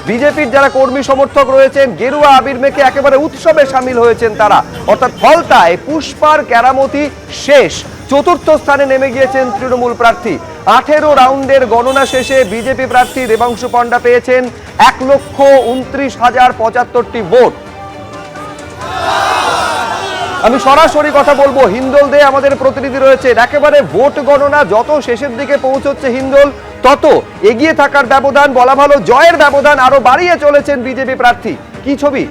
বিজেপির যারা কর্মী সমর্থক রয়েছেন গেরুয়া আবির মেখে একেবারে উৎসবে সামিল হয়েছেন তারা। অর্থাৎ ফলতায় পুষ্পার কেরামতি শেষ, চতুর্থ স্থানে নেমে গিয়েছেন তৃণমূল প্রার্থী। 18 রাউন্ডের গণনা শেষে বিজেপি প্রার্থী দেবাংশু পণ্ডা পেয়েছেন 1,29,075টি ভোট। আমি সরাসরি কথা বলবো, হিন্দোল দে আমাদের প্রতিনিধি রয়েছেন। একেবারে ভোট গণনা যত শেষের দিকে পৌঁছচ্ছে হিন্দোল, তত এগিয়ে থাকার ব্যবধান, বলা ভালো জয়ের ব্যবধান আরো বাড়িয়ে চলেছেন বিজেপি প্রার্থী। কি ছবি?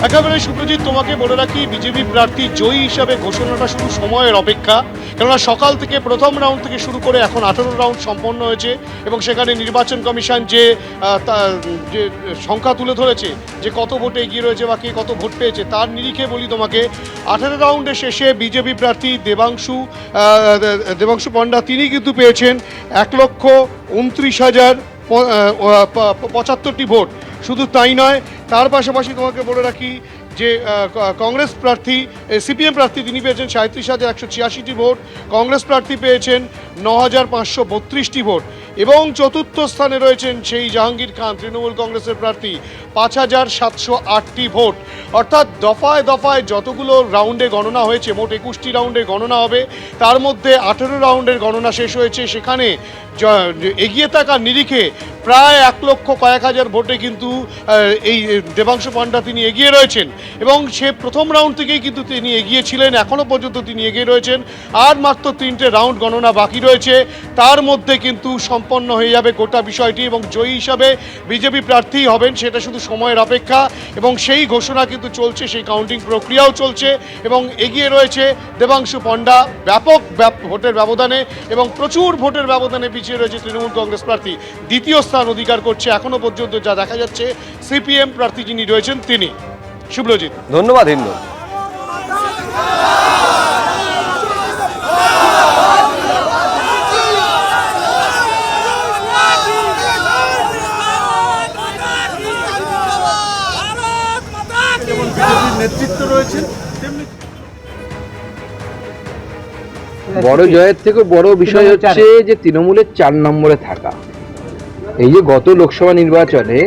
একেবারে শুভজিৎ, তোমাকে বলে রাখি বিজেপি প্রার্থী জয়ী হিসাবে ঘোষণাটা শুধু সময়ের অপেক্ষা। কেননা সকাল থেকে প্রথম রাউন্ড থেকে শুরু করে এখন 18 রাউন্ড সম্পন্ন হয়েছে এবং সেখানে নির্বাচন কমিশন যে সংখ্যা তুলে ধরেছে যে কত ভোটে এগিয়ে রয়েছে বা কে কত ভোট পেয়েছে, তার নিরিখে বলি তোমাকে 18 রাউন্ডের শেষে বিজেপি প্রার্থী দেবাংশু পণ্ডা তিনি কিন্তু পেয়েছেন 1,29,075টি ভোট। শুধু তাই নয়, তার পাশাপাশি তোমাকে বলে রাখি যে কংগ্রেস প্রার্থী সিপিএম প্রার্থী তিনি পেয়েছেন 37,186টি ভোট, কংগ্রেস প্রার্থী পেয়েছেন 9,532টি ভোট এবং চতুর্থ স্থানে রয়েছেন সেই জাহাঙ্গীর খান তৃণমূল কংগ্রেসের প্রার্থী 5,708টি ভোট। অর্থাৎ দফায় দফায় যতগুলো রাউন্ডে গণনা হয়েছে, মোট 21টি রাউন্ডে গণনা হবে, তার মধ্যে 18 রাউন্ডের গণনা শেষ হয়েছে। সেখানে এগিয়ে থাকার নিরিখে প্রায় 1 লক্ষ কয়েক হাজার ভোটে কিন্তু এই দেবাংশু পণ্ডা তিনি এগিয়ে রয়েছেন এবং সে প্রথম রাউন্ড থেকেই কিন্তু তিনি এগিয়ে ছিলেন, এখনও পর্যন্ত তিনি এগিয়ে রয়েছেন। আর মাত্র 3টে রাউন্ড গণনা বাকি রয়েছে, তার মধ্যে কিন্তু সম্পন্ন হয়ে যাবে গোটা বিষয়টি এবং জয়ী হিসাবে বিজেপি প্রার্থী হবেন, সেটা শুধু সময়ের অপেক্ষা এবং সেই ঘোষণা কিন্তু চলছে, সেই কাউন্টিং প্রক্রিয়াও চলছে এবং এগিয়ে রয়েছে দেবাংশু পণ্ডা ব্যাপক ভোটের ব্যবধানে এবং প্রচুর ভোটের ব্যবধানে পিছিয়ে রয়েছে তৃণমূল কংগ্রেস প্রার্থী। দ্বিতীয় স্থান অধিকার করছে এখনো পর্যন্ত যা দেখা যাচ্ছে সিপিএম প্রার্থী যিনি রয়েছেন তিনি। শুভজিৎ, ধন্যবাদ হিন্দোল। নেতৃত্ব রয়েছেন বড় জয়ের থেকে বড় বিষয় হচ্ছে যে তৃণমূলের 4 নম্বরে থাকা। এই যে গত লোকসভা নির্বাচনে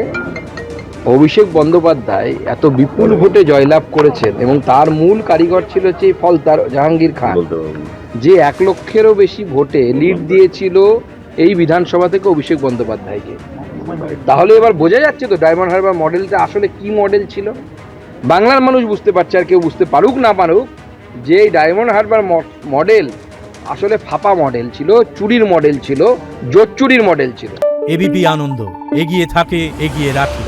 অভিষেক বন্দ্যোপাধ্যায় এত বিপুল ভোটে জয়লাভ করেছেন এবং তার মূল কারিগর ছিল হচ্ছে ফলতার জাহাঙ্গীর খান, যে 1 লক্ষেরও বেশি ভোটে লিড দিয়েছিল এই বিধানসভা থেকে অভিষেক বন্দ্যোপাধ্যায়কে। তাহলে এবার বোঝা যাচ্ছে তো ডায়মন্ড হারবার মডেলটা আসলে কি মডেল ছিল। বাংলার মানুষ বুঝতে পারছে, আর কেউ বুঝতে পারুক না পারুক, যে এই ডায়মন্ড হারবার মডেল আসলে ফাঁপা মডেল ছিল, চুরির মডেল ছিল, জোট চুরির মডেল ছিল। এবিপি আনন্দ, এগিয়ে থাকে, এগিয়ে রাখে।